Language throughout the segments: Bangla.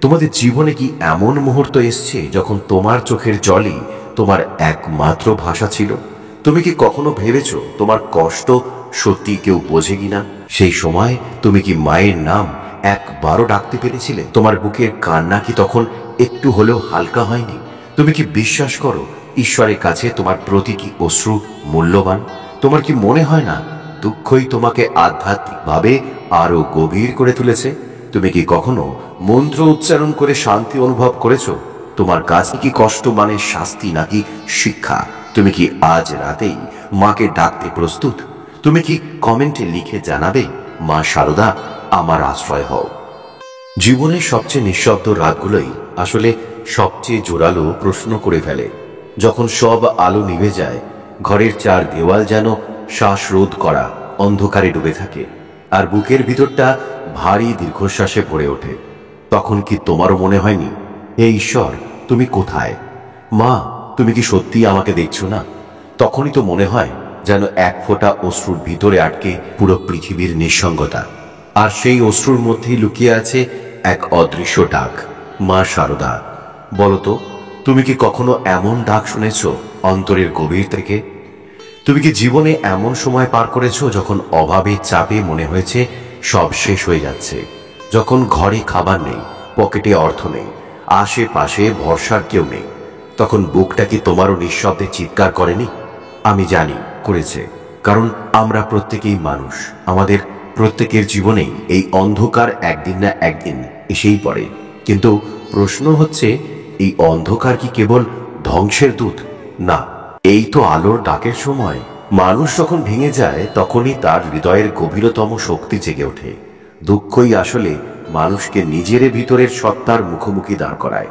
তোমাদের জীবনে কি এমন মুহূর্ত এসছে যখন তোমার চোখের জলই তোমার একমাত্র ভাষা ছিল? তুমি কি কখনো ভেবেছো তোমার কষ্ট সত্যি কেউ বোঝে কিনা? সেই সময় তুমি কি মায়ের নাম একবারও ডাকতে পেরেছিলে? তোমার বুকের কান্না কি তখন একটু হলেও হালকা হয়নি? তুমি কি বিশ্বাস করো ঈশ্বরের কাছে তোমার প্রতিটি অশ্রু মূল্যবান? তোমার কি মনে হয় না দুঃখই তোমাকে আধ্যাত্মিকভাবে আরো গভীর করে তুলেছে? তুমি কি কখনো মন্ত্র উচ্চারণ করে শান্তি অনুভব করেছো? তোমার কাছে কি কষ্ট মানে শাস্তি নাকি শিক্ষা? তুমি কি আজ রাতেই মাকে ডাকতে প্রস্তুত? তুমি কি কমেন্টে লিখে জানাবে, মা শারদা আমার আশ্রয় হও? জীবনের সবচেয়ে নিঃশব্দ রাতগুলোই আসলে সবচেয়ে জোরালো প্রশ্ন করে ফেলে। যখন সব আলো নিভে যায়, ঘরের চার দেওয়াল যেন শ্বাসরোধ করা অন্ধকারে ডুবে থাকে, আর বুকের ভিতরটা ভারী দীর্ঘশ্বাসে ভরে ওঠে, তখন কি তোমারও মনে হয়নি, হে ঈশ্বর তুমি কোথায়? মা তুমি কি সত্যি আমাকে দেখছো না? তখনই তো মনে হয় যেন এক ফোঁটা অশ্রুর ভিতরে আটকে পুরো পৃথিবীর নিঃসঙ্গতা, আর সেই অশ্রুর মধ্যেই লুকিয়ে আছে এক অদৃশ্য ডাক, মা শারদা। বলতো, তুমি কি কখনো এমন ডাক শুনেছ অন্তরের গভীর থেকে? তুমি কি জীবনে এমন সময় পার করেছো যখন অভাবে চাপে মনে হয়েছে সব শেষ হয়ে যাচ্ছে? যখন ঘরে খাবার নেই, পকেটে অর্থ নেই, আশেপাশে ভরসার কেউ নেই, তখন বুকটা কি তোমারও নিঃশব্দে চিৎকার করেনি? আমি জানি করেছে, কারণ আমরা প্রত্যেকেই মানুষ। আমাদের প্রত্যেকের জীবনেই এই অন্ধকার একদিন না একদিন এসেই পড়ে। কিন্তু প্রশ্ন হচ্ছে, এই অন্ধকার কি কেবল ধ্বংসের দূত? না, এই তো আলোর ডাকের সময়। মানুষ যখন ভেঙে যায় তখনই তার হৃদয়ের গভীরতম শক্তি জেগে ওঠে। দুঃখই আসলে মানুষকে নিজের ভিতরের সত্তার মুখোমুখি দাঁড় করায়।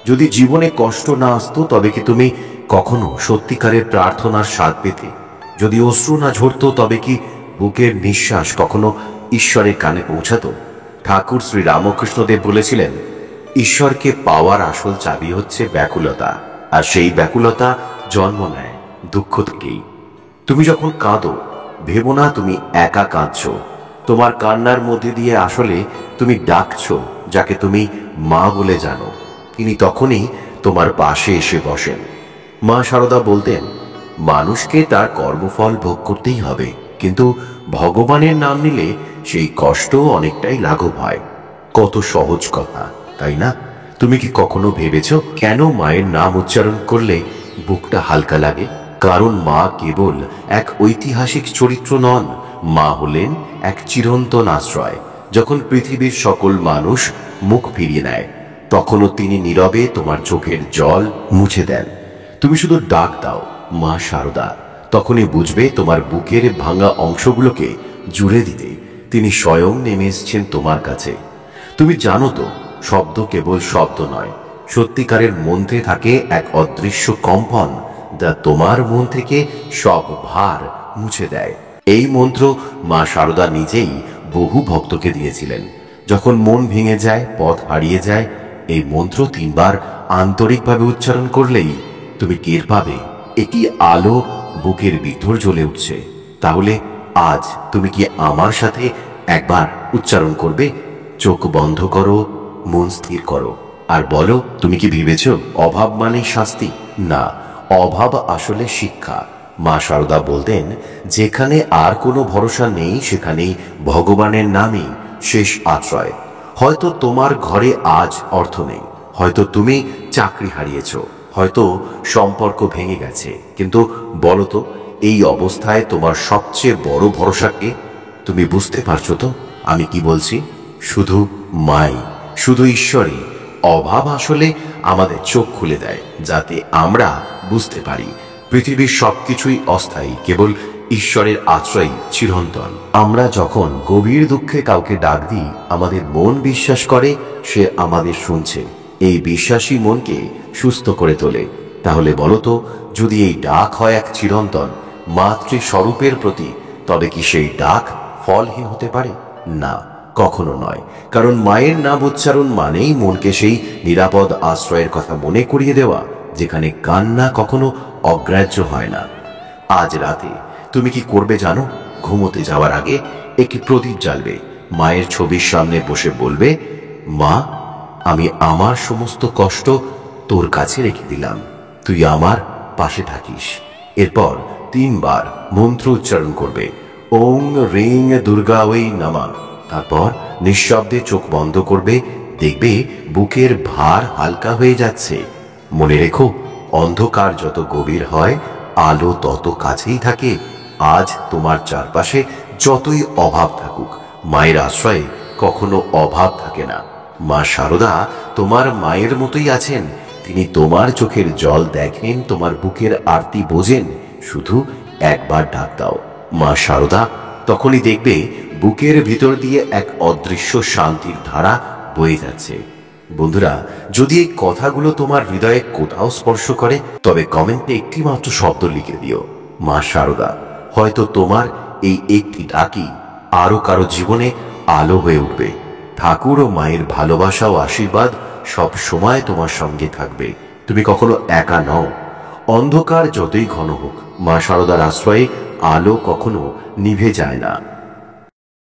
যদি জীবনে কষ্ট না আসতো তবে কি তুমি কখনো সত্যিকারের প্রার্থনার স্বাদ পেতে? যদি অশ্রু না ঝরতো তবে কি বুকের নিঃশ্বাস কখনো ঈশ্বরের কানে পৌঁছাতো? ঠাকুর শ্রী রামকৃষ্ণদেব বলেছিলেন, ঈশ্বরকে পাওয়ার আসল চাবি হচ্ছে ব্যাকুলতা, আর সেই ব্যাকুলতা জন্ম নেয় দুঃখ থেকেই। তুমি যখন কাঁদো, ভেবো না তুমি একা কাঁদছো। তোমার কান্নার মধ্যে দিয়ে আসলে তুমি ডাকছো যাকে তুমি মা বলে জানো। তিনি তখনই তোমার পাশে এসে বসেন। মা শারদা বলতেন, মানুষকে তার কর্মফল ভোগ করতেই হবে, কিন্তু ভগবানের নাম নিলে সেই কষ্ট অনেকটাই লাঘব হয়। কত সহজ কথা, তাই না? তুমি কি কখনো ভেবেছো কেন মায়ের নাম উচ্চারণ করলে বুকটা হালকা লাগে? কারণ মা কেবল এক ঐতিহাসিক চরিত্র নন, মা হলেন এক চিরন্তন আশ্রয়। যখন পৃথিবীর সকল মানুষ মুখ ফিরিয়ে নেয়, তখনও তিনি নীরবে তোমার চোখের জল মুছে দেন। তুমি শুধু ডাক দাও, মা শারদা, তখনই বুঝবে তোমার বুকের ভাঙা অংশগুলোকে জুড়ে দিতে তিনি স্বয়ং নেমে এসছেন তোমার কাছে। তুমি জানো তো, শব্দ কেবল শব্দ নয়, সত্যিকারের মধ্যে থাকে এক অদৃশ্য কম্পন, যা তোমার মন থেকে সব ভার মুছে দেয়। এই মন্ত্র মা শারদা নিজেই বহু ভক্তকে দিয়েছিলেন। যখন মন ভেঙে যায়, পথ হারিয়ে যায়, এই মন্ত্র 3 বার আন্তরিকভাবে উচ্চারণ করলেই তুমি টের পাবে একটি আলো বুকের ভিতর জ্বলে উঠছে। তাহলে আজ তুমি কি আমার সাথে একবার উচ্চারণ করবে? চোখ বন্ধ করো, মন স্থির করো, আর বলো, তুমি কি ভেবেছ অভাব মানেই শাস্তি? না, অভাব আসলে শিক্ষা। মা শারদা বলতেন, যেখানে আর কোনো ভরসা নেই সেখানেই ভগবানের নামই শেষ আশ্রয়। হয়তো তোমার ঘরে আজ অর্থ নেই, হয়তো তুমি চাকরি হারিয়েছ, হয়তো সম্পর্ক ভেঙে গেছে, কিন্তু বলো তো, এই অবস্থায় তোমার সবচেয়ে বড় ভরসা কে? তুমি বুঝতে পারছো তো আমি কি বলছি? শুধু মাই, শুধু ঈশ্বরই। অভাব আসলে আমাদের চোখ খুলে দেয়, যাতে আমরা বুঝতে পারি পৃথিবীর সবকিছুই অস্থায়ী, কেবল ঈশ্বরের আশ্রয় চিরন্তন। আমরা যখন গভীর দুঃখে কাউকে ডাক দিই, আমাদের মন বিশ্বাস করে সে আমাদের শুনছে। এই বিশ্বাসী মনকে সুস্থ করে তোলে। তাহলে বলো তো, যদি এই ডাক হয় এক চিরন্তন মাতৃ স্বরূপের প্রতি, তবে কি সেই ডাক ফলহীন হতে পারে? না, কখনো নয়। কারণ মায়ের নাম উচ্চারণ মানেই মনকে সেই নিরাপদ আশ্রয়ের কথা মনে করিয়ে দেওয়া, যেখানে কান্না কখনো অগ্রাহ্য হয় না। আজ রাতে তুমি কি করবে জানো? ঘুমোতে যাওয়ার আগে একটি প্রদীপ জ্বালবে, মায়ের ছবির সামনে বসে বলবে, মা আমি আমার সমস্ত কষ্ট তোর কাছে রেখে দিলাম, তুই আমার পাশে থাকিস। এরপর 3 বার মন্ত্র উচ্চারণ করবে, ওং রিং দুর্গা ওই নামা। তারপর নিঃশব্দে চোখ বন্ধ করবে, দেখবে বুকের ভার হালকা হয়ে যাচ্ছে। মনে রেখো, অন্ধকার যত গভীর হয় আলো তত কাছেই থাকে। আজ তোমার চারপাশে যতই অভাব থাকুক, মায়ের আশ্রয়ে কখনো অভাব থাকে না। মা শারদা তোমার মায়ের মতোই আছেন। তিনি তোমার চোখের জল দেখেন, তোমার বুকের আরতি বোঝেন। শুধু একবার ডাক দাও মা শারদা, তখনই দেখবে বুকের ভিতর দিয়ে এক অদৃশ্য শান্তির ধারা বয়ে যাচ্ছে। বন্ধুরা, যদি এই কথাগুলো তোমার হৃদয়ে কোথাও স্পর্শ করে, তবে কমেন্টে একটি মাত্র শব্দ লিখে দিও, মা শারদা। হয়তো তোমার এই একটি ডাকই আরো কারো জীবনে আলো হয়ে উঠবে। ঠাকুর ও মায়ের ভালোবাসা ও আশীর্বাদ সব সময় তোমার সঙ্গে থাকবে। তুমি কখনো একা নও। অন্ধকার যতই ঘন হোক, মা শারদার আশ্রয়ে আলো কখনো নিভে যায় না।